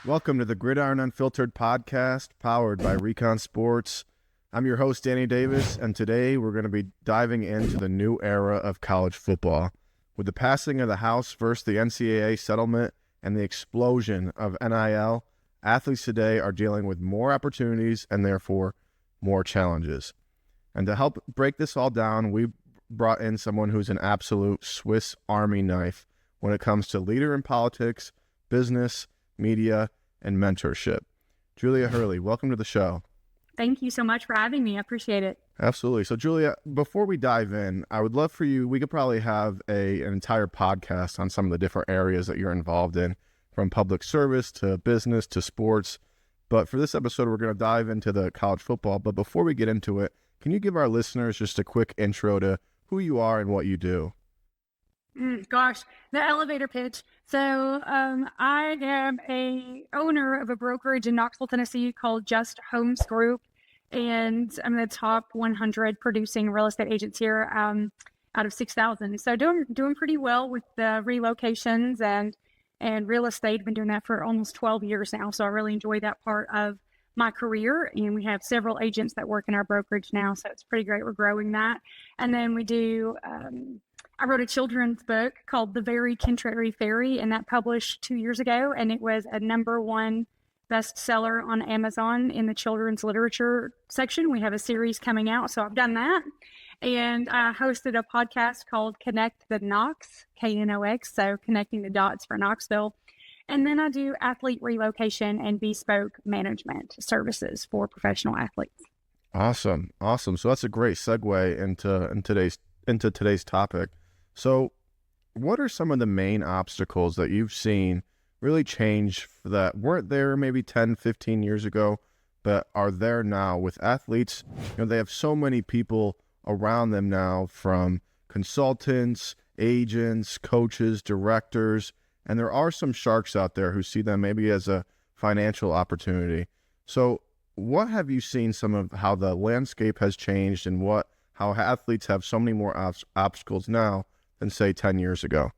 Welcome to the Gridiron Unfiltered podcast, powered by Recon Sports. I'm your host, Danny Davis, and today we're going to be diving into the new era of college football. With the passing of the House versus the NCAA settlement and the explosion of NIL, athletes today are dealing with more opportunities and therefore more challenges. And to help break this all down, we brought in someone who's an absolute Swiss Army knife when it comes to leader in politics, business, media, and mentorship. Julia Hurley, welcome to the show. Thank you so much for having me. I appreciate it. Absolutely. So Julia, before we dive in, I would love for you, we could probably have an entire podcast on some of the different areas that you're involved in, from public service to business to sports. But for this episode, we're going to dive into the college football. But before we get into it, can you give our listeners just a quick intro to who you are and what you do? Gosh, the elevator pitch. So I am a owner of a brokerage in Knoxville, Tennessee called Just Homes Group, and I'm the top 100 producing real estate agents here out of 6,000. So doing pretty well with the relocations and real estate. Been doing that for almost 12 years now, so I really enjoy that part of my career. And we have several agents that work in our brokerage now, so it's pretty great. We're growing that, and then we do. I wrote a children's book called The Very Contrary Fairy, and that published 2 years ago, and it was a #1 bestseller on Amazon in the children's literature section. We have a series coming out, so I've done that. And I hosted a podcast called Connect the Knox, Knox, so connecting the dots for Knoxville. And then I do athlete relocation and bespoke management services for professional athletes. Awesome. So that's a great segue into today's topic. So what are some of the main obstacles that you've seen really change that weren't there maybe 10, 15 years ago, but are there now with athletes? They have so many people around them now, from consultants, agents, coaches, directors, and there are some sharks out there who see them maybe as a financial opportunity. So what have you seen some of how the landscape has changed and how athletes have so many more obstacles now than, say, 10 years ago?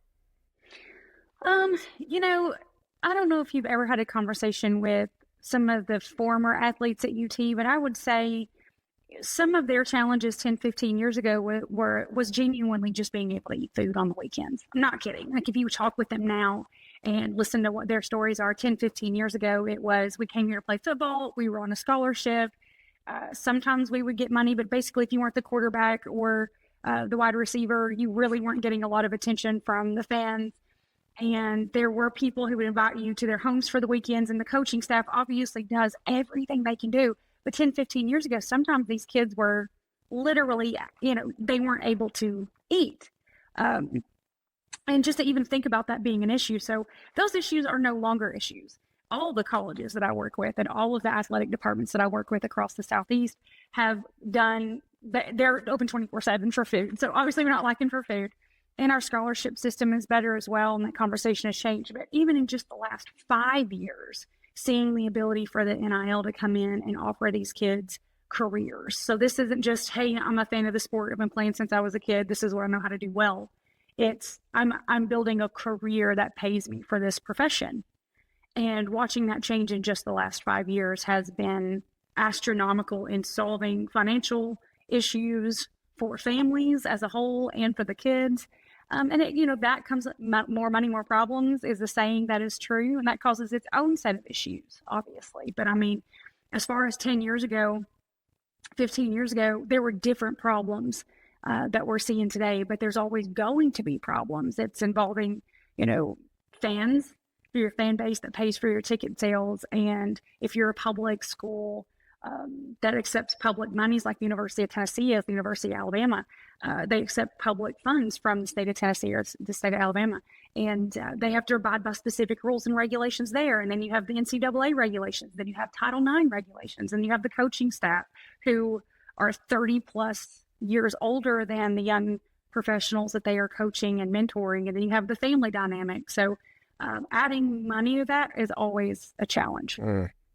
I don't know if you've ever had a conversation with some of the former athletes at UT, but I would say some of their challenges 10, 15 years ago was genuinely just being able to eat food on the weekends. I'm not kidding. Like, if you talk with them now and listen to what their stories are, 10, 15 years ago, it was, we came here to play football, we were on a scholarship. Sometimes we would get money, but basically if you weren't the quarterback or the wide receiver, you really weren't getting a lot of attention from the fans. And there were people who would invite you to their homes for the weekends, and the coaching staff obviously does everything they can do. But 10, 15 years ago, sometimes these kids were literally, they weren't able to eat. And just to even think about that being an issue. So those issues are no longer issues. All the colleges that I work with and all of the athletic departments that I work with across the Southeast have done, they're open 24/7 for food. So obviously we're not lacking for food. And our scholarship system is better as well, and that conversation has changed. But even in just the last 5 years, seeing the ability for the NIL to come in and offer these kids careers. So this isn't just, hey, I'm a fan of the sport, I've been playing since I was a kid, this is what I know how to do well. It's, I'm building a career that pays me for this profession. And watching that change in just the last 5 years has been astronomical in solving financial issues for families as a whole and for the kids. And that comes, more money, more problems is the saying that is true. And that causes its own set of issues, obviously. But I mean, as far as 10 years ago, 15 years ago, there were different problems that we're seeing today, but there's always going to be problems. It's involving, fans, for your fan base that pays for your ticket sales. And if you're a public school that accepts public monies, like the University of Tennessee is the University of Alabama, they accept public funds from the state of Tennessee or the state of Alabama. And they have to abide by specific rules and regulations there. And then you have the NCAA regulations, then you have Title IX regulations, and you have the coaching staff who are 30 plus years older than the young professionals that they are coaching and mentoring. And then you have the family dynamic. So adding money to that is always a challenge.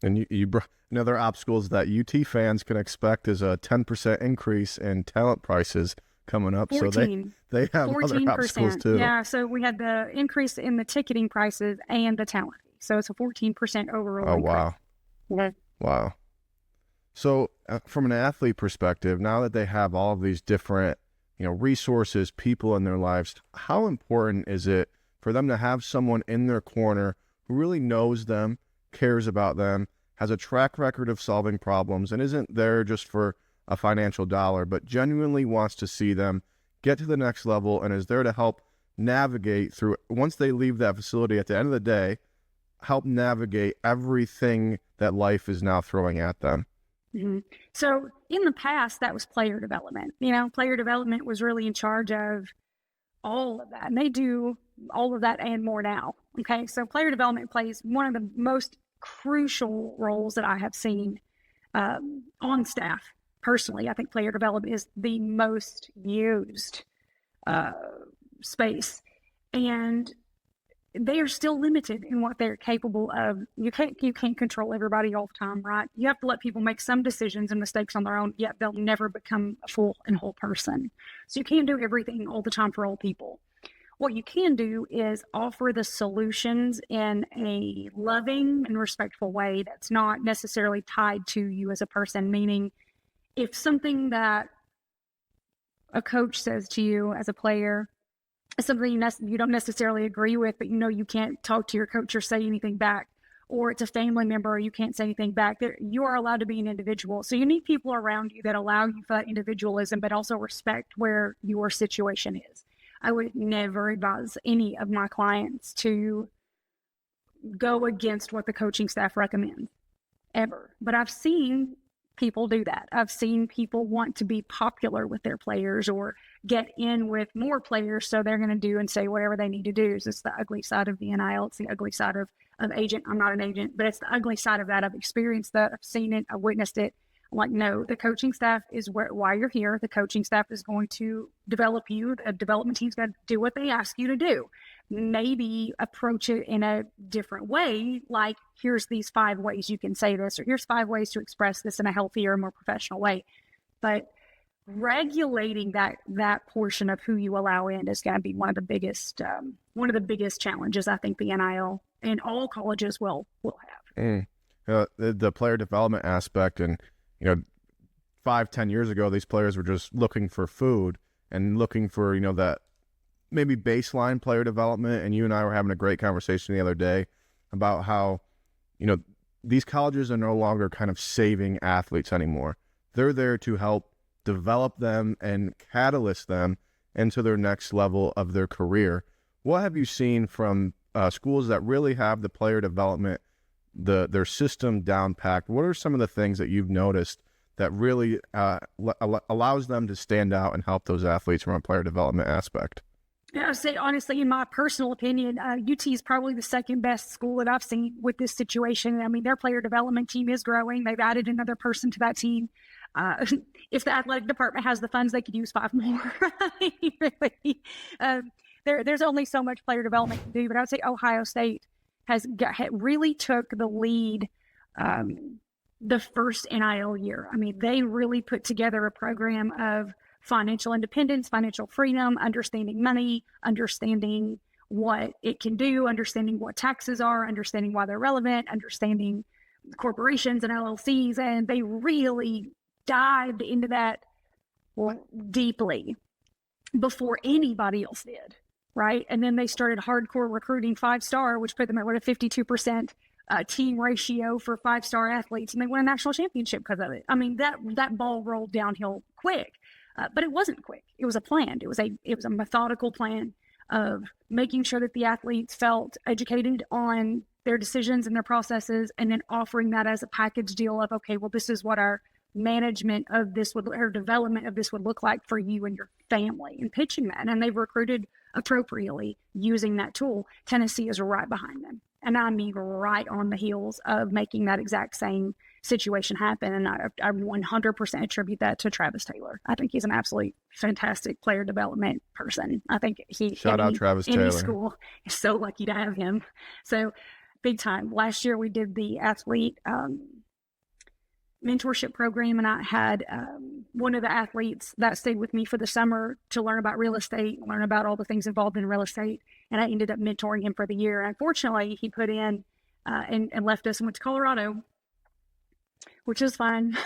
And you another obstacles that UT fans can expect is a 10% increase in talent prices coming up. 14, so they have 14%. Other obstacles too. Yeah, so we had the increase in the ticketing prices and the talent fees. So it's a 14% overall Oh, increase. wow. Yeah. Wow. So from an athlete perspective, now that they have all of these different, resources, people in their lives, how important is it for them to have someone in their corner who really knows them, cares about them, has a track record of solving problems, and isn't there just for a financial dollar, but genuinely wants to see them get to the next level and is there to help navigate through, once they leave that facility at the end of the day, help navigate everything that life is now throwing at them? Mm-hmm. So in the past, that was player development. Player development was really in charge of all of that. And they do all of that and more now. Okay. So player development plays one of the most crucial roles that I have seen on staff. Personally, I think player development is the most used space. And they are still limited in what they're capable of. You can't control everybody all the time, right? You have to let people make some decisions and mistakes on their own, yet they'll never become a full and whole person. So you can't do everything all the time for all people. What you can do is offer the solutions in a loving and respectful way that's not necessarily tied to you as a person, meaning if something that a coach says to you as a player, something you don't necessarily agree with, but you can't talk to your coach or say anything back, or it's a family member or you can't say anything back, you are allowed to be an individual. So you need people around you that allow you for that individualism, but also respect where your situation is. I would never advise any of my clients to go against what the coaching staff recommends, ever. But I've seen people do that. I've seen people want to be popular with their players or get in with more players, so they're going to do and say whatever they need to do. So it's the ugly side of the NIL. It's the ugly side of agent. I'm not an agent, but it's the ugly side of that. I've experienced that. I've seen it. I've witnessed it. I'm like, no, the coaching staff is why you're here. The coaching staff is going to develop you. The development team's got to do what they ask you to do. Maybe approach it in a different way, like here's these 5 ways you can say this, or here's 5 ways to express this in a healthier, more professional way. But regulating that portion of who you allow in is going to be one of the biggest challenges I think the NIL and all colleges will have. The player development aspect, and 5-10 years ago, these players were just looking for food and looking for that maybe baseline player development. And you and I were having a great conversation the other day about how these colleges are no longer kind of saving athletes anymore. They're there to help develop them and catalyst them into their next level of their career. What have you seen from schools that really have the player development, their system down packed? What are some of the things that you've noticed that really allows them to stand out and help those athletes from a player development aspect? Yeah, I'd say honestly, in my personal opinion, UT is probably the second best school that I've seen with this situation. I mean, their player development team is growing. They've added another person to that team. If the athletic department has the funds, they could use 5 more. Really, there's only so much player development to do. But I would say Ohio State really took the lead the first NIL year. I mean, they really put together a program of financial independence, financial freedom, understanding money, understanding what it can do, understanding what taxes are, understanding why they're relevant, understanding corporations and LLCs. And they really dived into that deeply before anybody else did, right? And then they started hardcore recruiting 5-star, which put them at a 52% team ratio for 5-star athletes, and they won a national championship because of it. I mean, that ball rolled downhill quick. But it wasn't quick. It was a plan. It was a methodical plan of making sure that the athletes felt educated on their decisions and their processes, and then offering that as a package deal of, okay, well, this is what our management of this or development of this would look like for you and your family, and pitching that. And they've recruited appropriately using that tool. Tennessee is right behind them. And I mean, right on the heels of making that exact same situation happen. And I 100% attribute that to Travis Taylor. I think he's an absolutely fantastic player development person. I think shout out Travis Taylor. School is so lucky to have him. So big time. Last year we did the athlete mentorship program, and I had one of the athletes that stayed with me for the summer to learn about real estate, learn about all the things involved in real estate, and I ended up mentoring him for the year. Unfortunately, he put in and left us and went to Colorado, which is fine.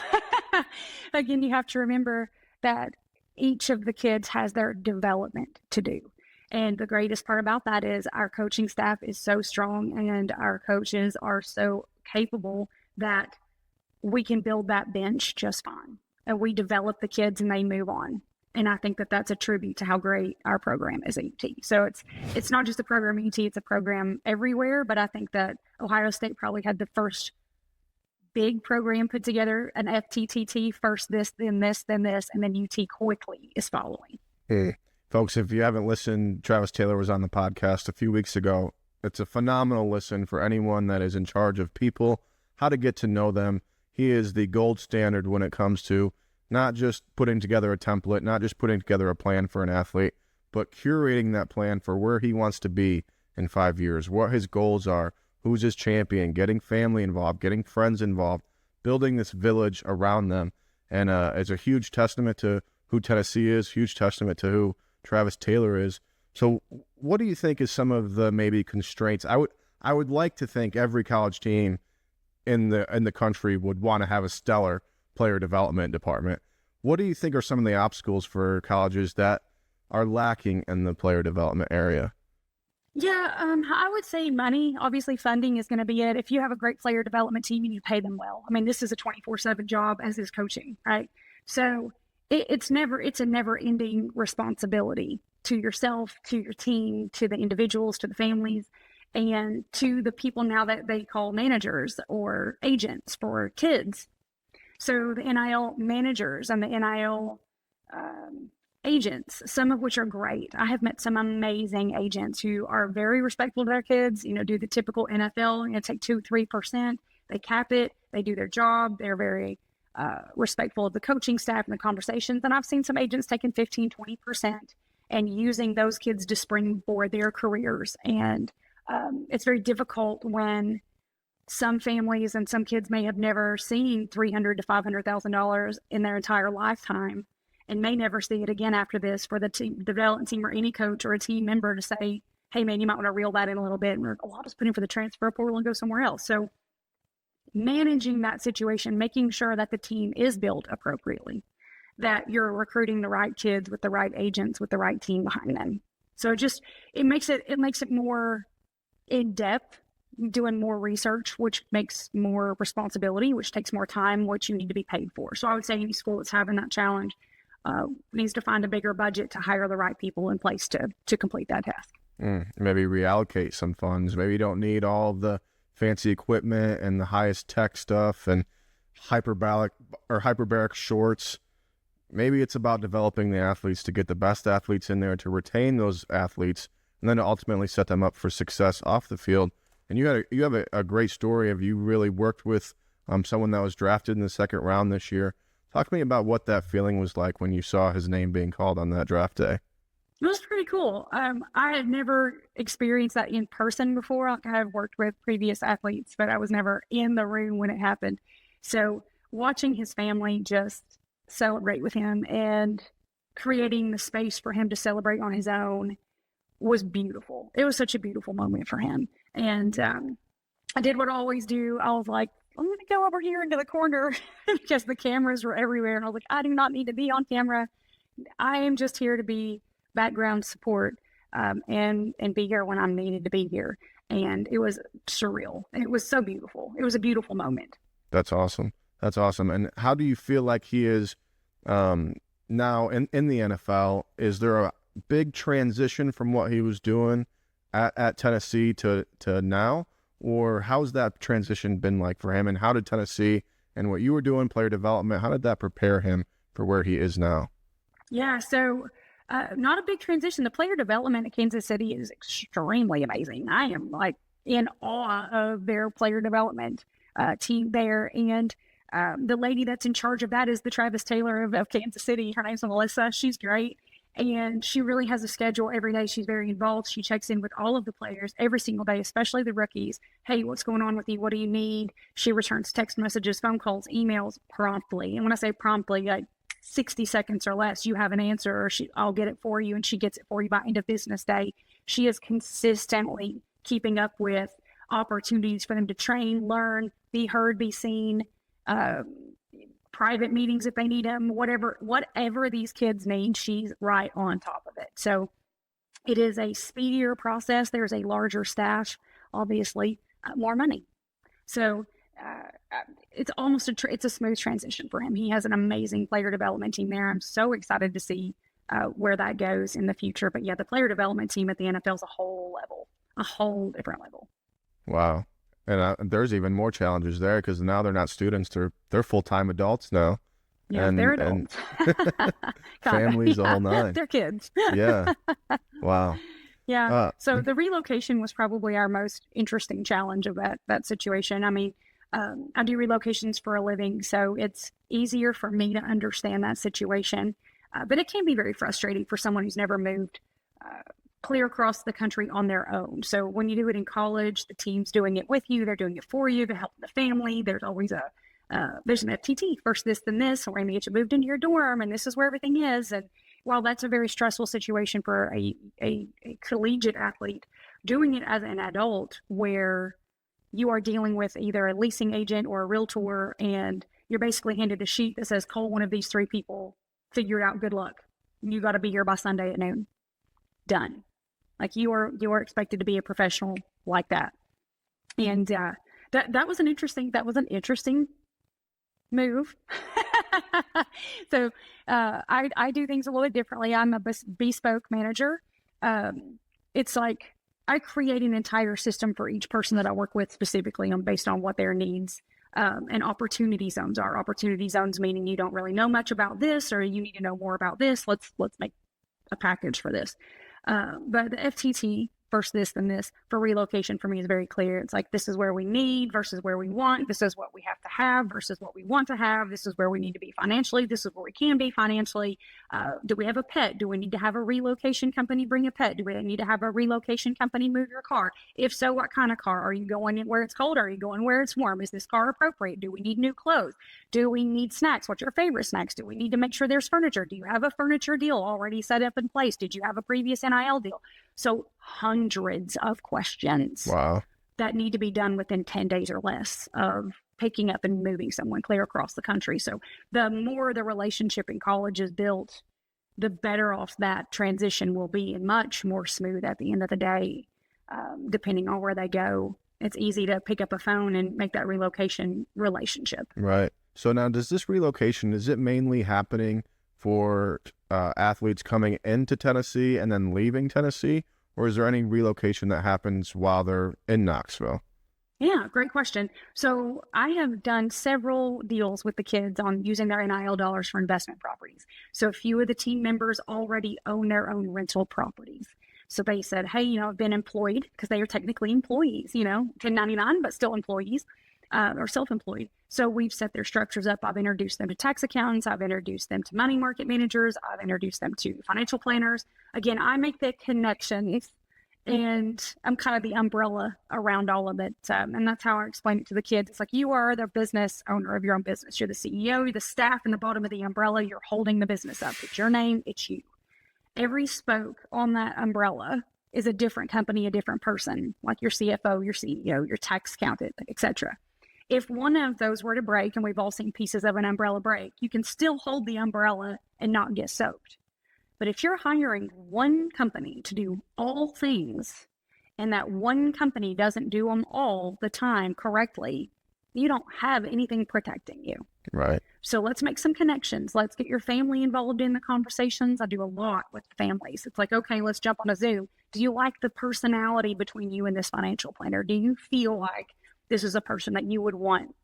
Again, you have to remember that each of the kids has their development to do. And the greatest part about that is our coaching staff is so strong and our coaches are so capable that we can build that bench just fine. And we develop the kids and they move on. And I think that that's a tribute to how great our program is at UT. So it's not just a program at UT, it's a program everywhere. But I think that Ohio State probably had the first big program put together, an FTTT, first this, then this, then this, and then UT quickly is following. Hey, folks, if you haven't listened, Travis Taylor was on the podcast a few weeks ago. It's a phenomenal listen for anyone that is in charge of people, how to get to know them. He is the gold standard when it comes to not just putting together a template, not just putting together a plan for an athlete, but curating that plan for where he wants to be in 5 years, what his goals are, who's his champion, getting family involved, getting friends involved, building this village around them. And it's a huge testament to who Tennessee is, huge testament to who Travis Taylor is. So what do you think is some of the maybe constraints? I would like to think every college team in the country would want to have a stellar player development department. What do you think are some of the obstacles for colleges that are lacking in the player development area? Yeah, I would say money. Obviously, funding is going to be it. If you have a great player development team, you need to pay them well. I mean, this is a 24/7 job, as is coaching, right? So it's a never-ending responsibility to yourself, to your team, to the individuals, to the families, and to the people now that they call managers or agents for kids. So the NIL managers and the NIL agents, some of which are great. I have met some amazing agents who are very respectful to their kids, do the typical NFL, take 2-3%. They cap it. They do their job. They're very respectful of the coaching staff and the conversations. And I've seen some agents taking 15-20% and using those kids to springboard their careers. And it's very difficult when some families and some kids may have never seen $300,000 to $500,000 in their entire lifetime and may never see it again after this, for the development team or any coach or a team member to say, hey man, you might want to reel that in a little bit. And I'll just put in for the transfer portal and go somewhere else. So managing that situation, making sure that the team is built appropriately, that you're recruiting the right kids with the right agents, with the right team behind them. So it makes it more in depth, doing more research, which makes more responsibility, which takes more time, which you need to be paid for. So I would say any school that's having that challenge needs to find a bigger budget to hire the right people in place to complete that task. Maybe reallocate some funds. Maybe you don't need all of the fancy equipment and the highest tech stuff and hyperbaric shorts. Maybe it's about developing the athletes to get the best athletes in there, to retain those athletes, and then to ultimately set them up for success off the field. And you have a great story of you really worked with someone that was drafted in the second round this year. Talk to me about what that feeling was like when you saw his name being called on that draft day. It was pretty cool. I had never experienced that in person before. I have worked with previous athletes, but I was never in the room when it happened. So watching his family just celebrate with him and creating the space for him to celebrate on his own was beautiful. It was such a beautiful moment for him. And I did what I always do. I was like, I'm going to go over here into the corner because the cameras were everywhere. And I was like, I do not need to be on camera. I am just here to be background support and be here when I'm needed to be here. And it was surreal. It was so beautiful. It was a beautiful moment. That's awesome. That's awesome. And how do you feel like he is now in the NFL? Is there a big transition from what he was doing at Tennessee to now? Or how's that transition been like for him? And how did Tennessee and what you were doing, player development, how did that prepare him for where he is now? Yeah, so not a big transition. The player development at Kansas City is extremely amazing. I am like in awe of their player development team there. And the lady that's in charge of that is the Travis Taylor of Kansas City. Her name's Melissa. She's great. And she really has a schedule every day. She's very involved. She checks in with all of the players every single day, especially the rookies. Hey, what's going on with you? What do you need? She returns text messages, phone calls, emails promptly. And when I say promptly, like 60 seconds or less, you have an answer, or I'll get it for you, and she gets it for you by end of business day. She is consistently keeping up with opportunities for them to train, learn, be heard, be seen, private meetings if they need them, whatever these kids need, she's right on top of it. So it is a speedier process. There's a larger staff, obviously, more money. So it's almost it's a smooth transition for him. He has an amazing player development team there. I'm so excited to see where that goes in the future. But yeah, the player development team at the NFL is a whole different level. Wow. And there's even more challenges there because now they're not students; they're full-time adults now. Yeah, and, they're adults. Families, the whole nine. They're kids. Yeah. Wow. Yeah. So the relocation was probably our most interesting challenge of that situation. I mean, I do relocations for a living, so it's easier for me to understand that situation. But it can be very frustrating for someone who's never moved clear across the country on their own. So when you do it in college, the team's doing it with you. They're doing it for you to help the family. There's always there's an FTT, first this, then this. We're going to get you moved into your dorm, and this is where everything is. And while that's a very stressful situation for a collegiate athlete, doing it as an adult where you are dealing with either a leasing agent or a realtor, and you're basically handed a sheet that says, call one of these three people, figure it out, good luck. You got to be here by Sunday at noon. Done. Like you are expected to be a professional like that. And that was an interesting move. So I do things a little bit differently. I'm a bespoke manager. It's like I create an entire system for each person that I work with specifically based on what their needs and opportunity zones are. Opportunity zones meaning you don't really know much about this, or you need to know more about this. Let's make a package for this. But the FTT, first this, then this, for relocation for me is very clear. It's like, this is where we need versus where we want. This is what we have to have versus what we want to have. This is where we need to be financially. This is where we can be financially. Do we have a pet? Do we need to have a relocation company bring a pet? Do we need to have a relocation company move your car? If so, what kind of car? Are you going where it's cold? Are you going where it's warm? Is this car appropriate? Do we need new clothes? Do we need snacks? What's your favorite snacks? Do we need to make sure there's furniture? Do you have a furniture deal already set up in place? Did you have a previous NIL deal? So hundreds of questions that need to be done within 10 days or less of picking up and moving someone clear across the country. So the more the relationship in college is built, the better off that transition will be, and much more smooth at the end of the day, depending on where they go. It's easy to pick up a phone and make that relocation relationship. Right. So now, does this relocation, is it mainly happening for athletes coming into Tennessee and then leaving Tennessee, or is there any relocation that happens while they're in Knoxville? Yeah, great question. So I have done several deals with the kids on using their NIL dollars for investment properties. So a few of the team members already own their own rental properties. So they said, hey, I've been employed, because they are technically employees, 1099, but still employees. Or self-employed. So we've set their structures up. I've introduced them to tax accountants. I've introduced them to money market managers. I've introduced them to financial planners. Again, I make the connections, and I'm kind of the umbrella around all of it. And that's how I explain it to the kids. It's like, you are the business owner of your own business. You're the CEO, you're the staff in the bottom of the umbrella. You're holding the business up. It's your name. It's you. Every spoke on that umbrella is a different company, a different person, like your CFO, your CEO, your tax accountant, etc. If one of those were to break, and we've all seen pieces of an umbrella break, you can still hold the umbrella and not get soaked. But if you're hiring one company to do all things, and that one company doesn't do them all the time correctly, you don't have anything protecting you. Right. So let's make some connections. Let's get your family involved in the conversations. I do a lot with families. It's like, okay, let's jump on a Zoom. Do you like the personality between you and this financial planner? Do you feel like this is a person that you would want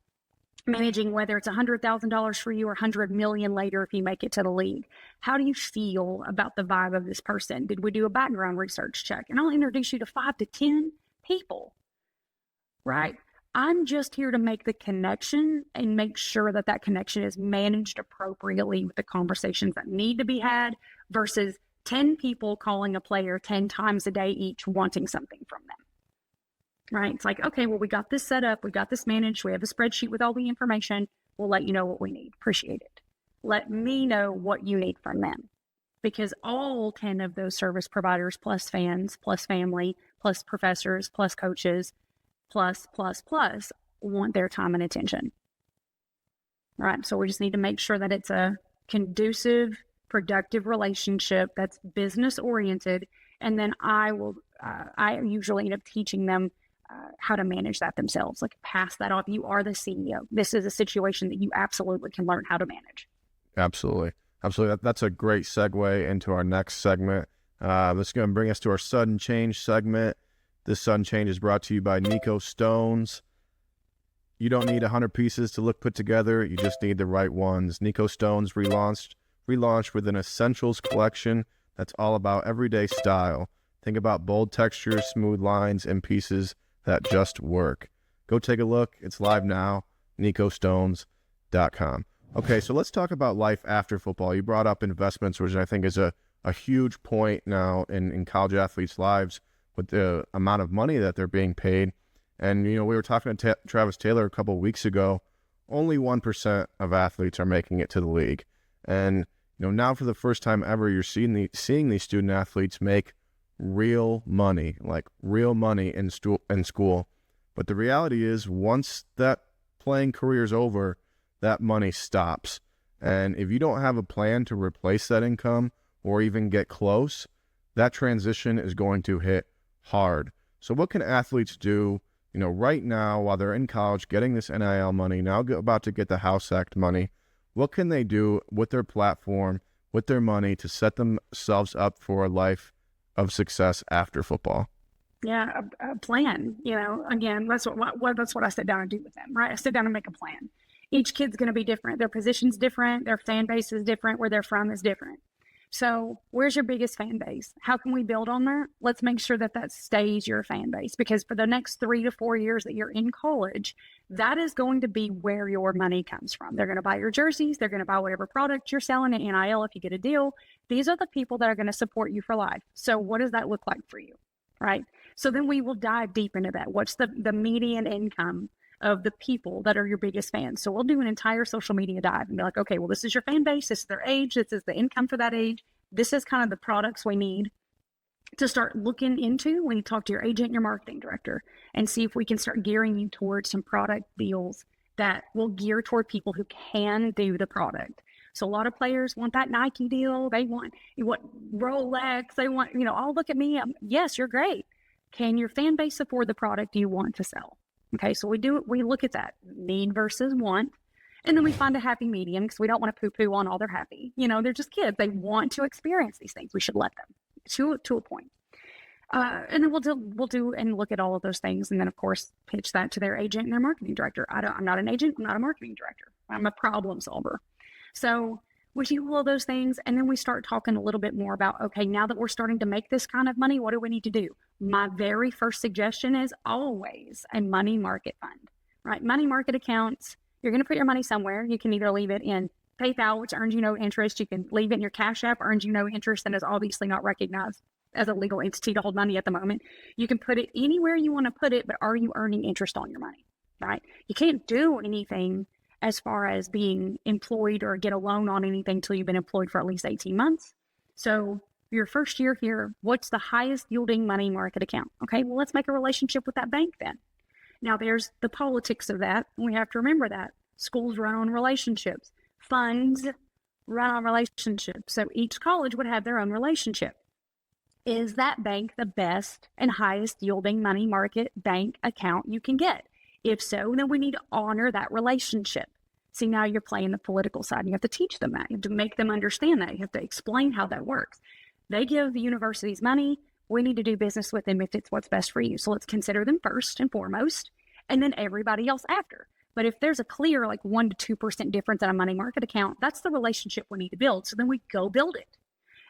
managing, whether it's $100,000 for you or $100 million later if you make it to the league? How do you feel about the vibe of this person? Did we do a background research check? And I'll introduce you to 5 to 10 people, right? I'm just here to make the connection and make sure that that connection is managed appropriately with the conversations that need to be had versus 10 people calling a player 10 times a day each wanting something from them. Right? It's like, okay, well, we got this set up. We got this managed. We have a spreadsheet with all the information. We'll let you know what we need. Appreciate it. Let me know what you need from them. Because all 10 of those service providers, plus fans, plus family, plus professors, plus coaches, plus, plus, plus want their time and attention. Right. So we just need to make sure that it's a conducive, productive relationship that's business oriented. And then I usually end up teaching them how to manage that themselves, like pass that off. You are the CEO. This is a situation that you absolutely can learn how to manage. Absolutely. Absolutely. That's a great segue into our next segment. That's going to bring us to our sudden change segment. This sudden change is brought to you by Nico Stones. You don't need 100 pieces to look put together. You just need the right ones. Nico Stones relaunched with an essentials collection that's all about everyday style. Think about bold textures, smooth lines, and pieces that just work. Go take a look. It's live now, nicostones.com. Okay, so let's talk about life after football. You brought up investments, which I think is a huge point now in college athletes' lives with the amount of money that they're being paid. And, we were talking to Travis Taylor a couple of weeks ago. Only 1% of athletes are making it to the league. And, now for the first time ever, you're seeing these student athletes make real money, like real money in school. But the reality is, once that playing career is over, that money stops. And if you don't have a plan to replace that income or even get close, that transition is going to hit hard. So what can athletes do, right now while they're in college, getting this NIL money, now about to get the House Act money? What can they do with their platform, with their money, to set themselves up for a life of success after football? Yeah, a plan. Again, that's what I sit down and do with them, right? I sit down and make a plan. Each kid's going to be different. Their position's different. Their fan base is different. Where they're from is different. So where's your biggest fan base? How can we build on that? Let's make sure that stays your fan base, because for the next 3 to 4 years that you're in college, that is going to be where your money comes from. They're going to buy your jerseys. They're going to buy whatever product you're selling at NIL if you get a deal. These are the people that are going to support you for life. So what does that look like for you, right? So then we will dive deep into that. What's the median income of the people that are your biggest fans? So we'll do an entire social media dive and be like, okay, well, this is your fan base. This is their age. This is the income for that age. This is kind of the products we need to start looking into when you talk to your agent and your marketing director, and see if we can start gearing you towards some product deals that will gear toward people who can do the product. So a lot of players want that Nike deal. They want Rolex. They want, oh, look at me. Yes, you're great. Can your fan base afford the product you want to sell? Okay, so we look at that need versus want, and then we find a happy medium, because we don't want to poo-poo on all they're happy. They're just kids. They want to experience these things. We should let them to a point. And then we'll do and look at all of those things, and then of course pitch that to their agent and their marketing director. I'm not an agent. I'm not a marketing director. I'm a problem solver. So we do all those things, and then we start talking a little bit more about, okay, now that we're starting to make this kind of money, what do we need to do? My very first suggestion is always a money market fund, right? Money market accounts. You're going to put your money somewhere. You can either leave it in PayPal, which earns you no interest. You can leave it in your Cash App, earns you no interest, and is obviously not recognized as a legal entity to hold money at the moment. You can put it anywhere you want to put it, but are you earning interest on your money, right? You can't do anything as far as being employed or get a loan on anything until you've been employed for at least 18 months. So your first year here, what's the highest yielding money market account? Okay, well, let's make a relationship with that bank then. Now, there's the politics of that. We have to remember that. Schools run on relationships. Funds run on relationships. So each college would have their own relationship. Is that bank the best and highest yielding money market bank account you can get? If so, then we need to honor that relationship. See, now you're playing the political side. You have to teach them that. You have to make them understand that. You have to explain how that works. They give the universities money. We need to do business with them if it's what's best for you. So let's consider them first and foremost, and then everybody else after. But if there's a clear 1 to 2% difference in a money market account, that's the relationship we need to build. So then we go build it.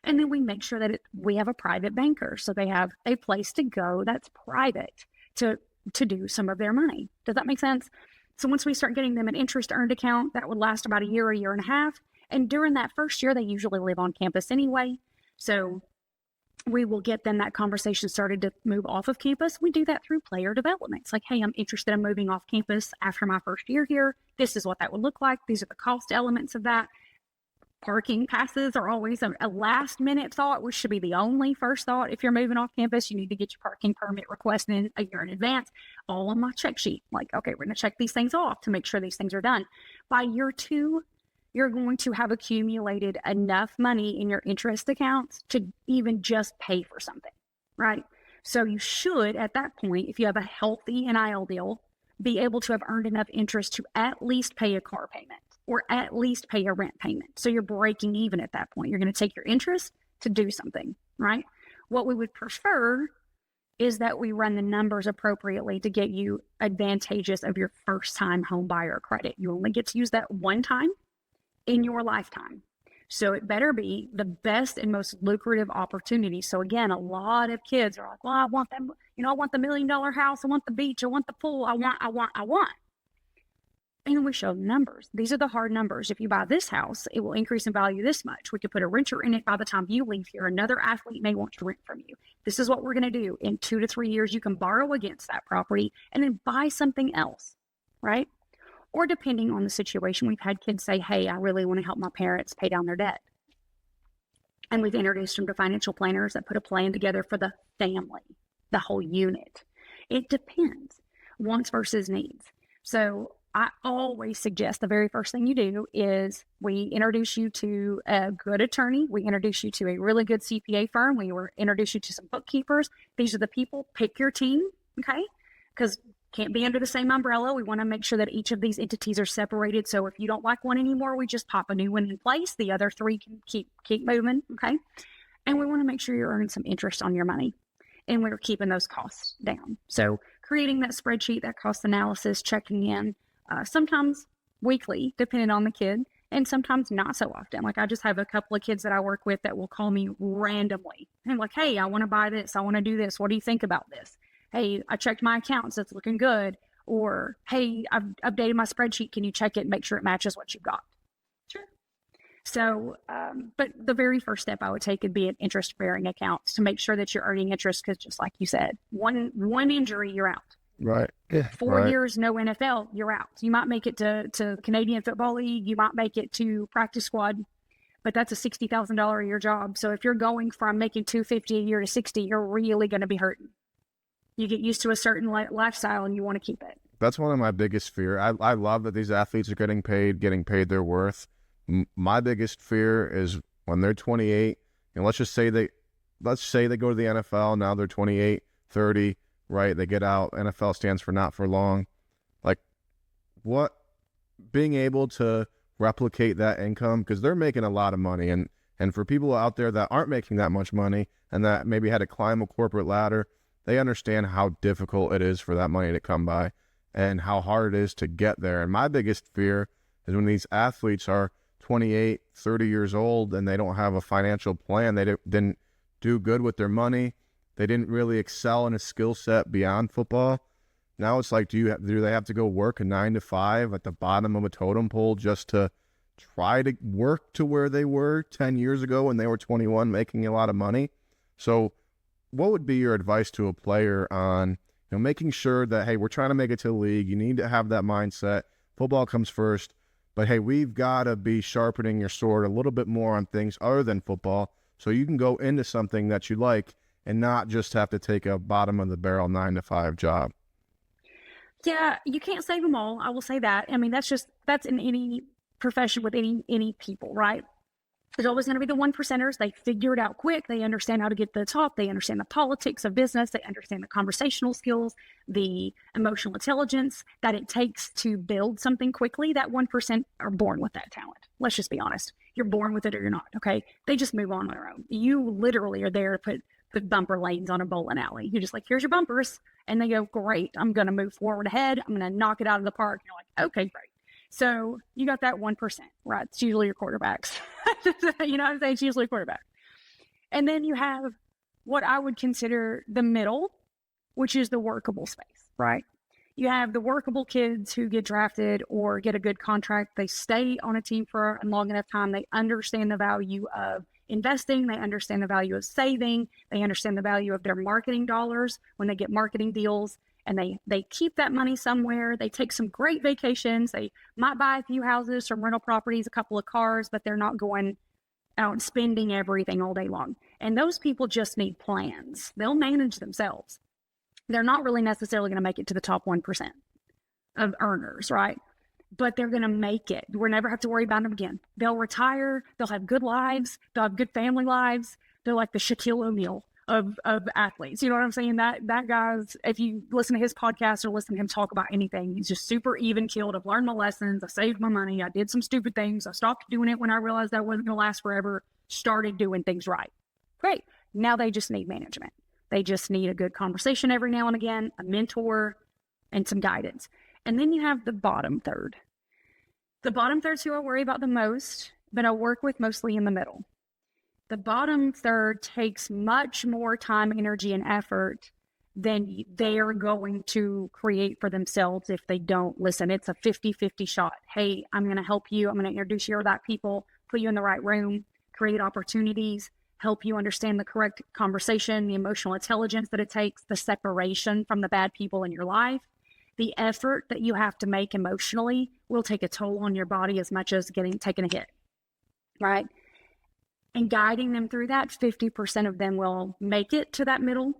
And then we make sure that we have a private banker. So they have a place to go that's private to do some of their money. Does that make sense? So once we start getting them an interest earned account, that would last about a year and a half. And during that first year, they usually live on campus anyway. So we will get them that conversation started to move off of campus. We do that through player development. It's like, hey, I'm interested in moving off campus after my first year here. This is what that would look like. These are the cost elements of that. Parking passes are always a last minute thought, which should be the only first thought. If you're moving off campus, you need to get your parking permit request in a year in advance, all on my check sheet. Like, okay, we're going to check these things off to make sure these things are done. By year 2, you're going to have accumulated enough money in your interest accounts to even just pay for something, right? So you should, at that point, if you have a healthy NIL deal, be able to have earned enough interest to at least pay a car payment or at least pay a rent payment. So you're breaking even at that point. You're going to take your interest to do something, right? What we would prefer is that we run the numbers appropriately to get you advantageous of your first time home buyer credit. You only get to use that one time in your lifetime. So it better be the best and most lucrative opportunity. So again, a lot of kids are like, well, I want them, I want the $1 million house. I want the beach. I want the pool. I want. And we show numbers. These are the hard numbers. If you buy this house, it will increase in value this much. We could put a renter in it by the time you leave here. Another athlete may want to rent from you. This is what we're going to do. In 2 to 3 years, you can borrow against that property and then buy something else, right? Or depending on the situation, we've had kids say, hey, I really want to help my parents pay down their debt. And we've introduced them to financial planners that put a plan together for the family, the whole unit. It depends, wants versus needs. So I always suggest the very first thing you do is we introduce you to a good attorney. We introduce you to a really good CPA firm. We introduce you to some bookkeepers. These are the people. Pick your team, okay? Because can't be under the same umbrella. We want to make sure that each of these entities are separated. So if you don't like one anymore, we just pop a new one in place. The other 3 can keep moving, okay? And we want to make sure you're earning some interest on your money. And we're keeping those costs down. So creating that spreadsheet, that cost analysis, checking in, sometimes weekly, depending on the kid, and sometimes not so often. Like I just have a couple of kids that I work with that will call me randomly. And I'm like, hey, I want to buy this. I want to do this. What do you think about this? Hey, I checked my accounts. It's looking good. Or, hey, I've updated my spreadsheet. Can you check it and make sure it matches what you've got? Sure. So, but the very first step I would take would be an interest-bearing account to make sure that you're earning interest because just like you said, one injury, you're out. Right. Yeah. 4 years, no NFL, you're out. You might make it to Canadian Football League. You might make it to practice squad, but that's a $60,000 a year job. So if you're going from making $250 a year to $60, you're really going to be hurting. You get used to a certain lifestyle and you want to keep it. That's one of my biggest fear. I love that these athletes are getting paid their worth. My biggest fear is when they're 28, and let's say they go to the NFL. Now they're 28, 30, right? They get out. NFL stands for not for long. Like what, being able to replicate that income, because they're making a lot of money. And for people out there that aren't making that much money and that maybe had to climb a corporate ladder, they understand how difficult it is for that money to come by and how hard it is to get there. And my biggest fear is when these athletes are 28, 30 years old and they don't have a financial plan. They didn't do good with their money. They didn't really excel in a skill set beyond football. Now it's like, do they have to go work a 9 to 5 at the bottom of a totem pole just to try to work to where they were 10 years ago when they were 21 making a lot of money? So what would be your advice to a player on, making sure that, hey, we're trying to make it to the league. You need to have that mindset. Football comes first, but hey, we've got to be sharpening your sword a little bit more on things other than football so you can go into something that you like and not just have to take a bottom of the barrel 9 to 5 job. Yeah, you can't save them all. I will say that. I mean, that's in any profession with any people, right? There's always going to be the 1%ers. They figure it out quick. They understand how to get to the top. They understand the politics of business. They understand the conversational skills, the emotional intelligence that it takes to build something quickly. That 1% are born with that talent. Let's just be honest. You're born with it or you're not, okay? They just move on their own. You literally are there to put bumper lanes on a bowling alley. You're just like, here's your bumpers. And they go, great. I'm going to move forward ahead. I'm going to knock it out of the park. And you're like, okay, great. So you got that 1%, right? It's usually your quarterbacks. You know what I'm saying? It's usually a quarterback. And then you have what I would consider the middle, which is the workable space, right? You have the workable kids who get drafted or get a good contract. They stay on a team for a long enough time. They understand the value of investing. They understand the value of saving. They understand the value of their marketing dollars when they get marketing deals. and they keep that money somewhere. They take some great vacations. They might buy a few houses, some rental properties, a couple of cars, but they're not going out and spending everything all day long. And those people just need plans. They'll manage themselves. They're not really necessarily going to make it to the top 1% of earners, right? But they're going to make it. We'll never have to worry about them again. They'll retire. They'll have good lives. They'll have good family lives. They're like the Shaquille O'Neal of athletes. You know what I'm saying? That guy's, if you listen to his podcast or listen to him talk about anything, he's just super even keeled. I've learned my lessons. I saved my money. I did some stupid things. I stopped doing it when I realized that wasn't going to last forever. Started doing things right. Great. Now they just need management. They just need a good conversation every now and again, a mentor, and some guidance. And then you have the bottom third. The bottom third's who I worry about the most, but I work with mostly in the middle. The bottom third takes much more time, energy, and effort than they are going to create for themselves if they don't listen. It's a 50-50 shot. Hey, I'm going to help you. I'm going to introduce you to the right people, put you in the right room, create opportunities, help you understand the correct conversation, the emotional intelligence that it takes, the separation from the bad people in your life. The effort that you have to make emotionally will take a toll on your body as much as taking a hit, right? And guiding them through that, 50% of them will make it to that middle.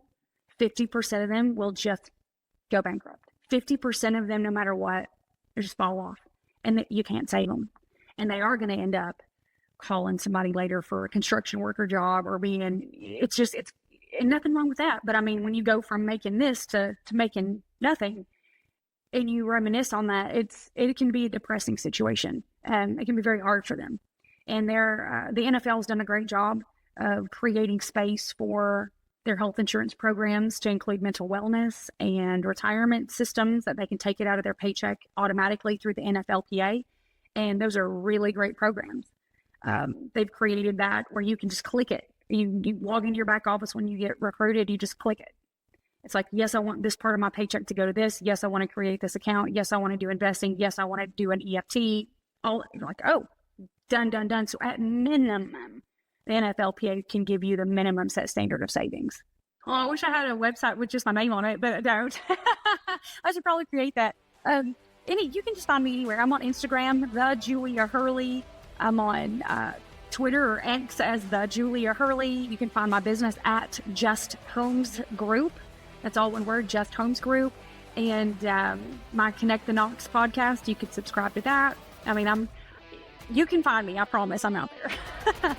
50% of them will just go bankrupt. 50% of them, no matter what, they just fall off, and you can't save them. And they are going to end up calling somebody later for a construction worker job or it's and nothing wrong with that. But I mean, when you go from making this to making nothing, and you reminisce on that, it can be a depressing situation, and it can be very hard for them. And the NFL has done a great job of creating space for their health insurance programs to include mental wellness and retirement systems that they can take it out of their paycheck automatically through the NFLPA. And those are really great programs. They've created that where you can just click it. You log into your back office when you get recruited, you just click it. It's like, yes, I want this part of my paycheck to go to this. Yes, I want to create this account. Yes, I want to do investing. Yes, I want to do an EFT. All like, oh, done. So at minimum, the NFLPA can give you the minimum set standard of savings. Oh, I wish I had a website with just my name on it, but I don't. I should probably create that. You can just find me anywhere. I'm on Instagram, the Julia Hurley. I'm on Twitter or X as the Julia Hurley. You can find my business at Just Homes Group. That's all one word, Just Homes Group. And my Connect the Knox podcast, you could subscribe to that. I mean, you can find me. I promise I'm out there.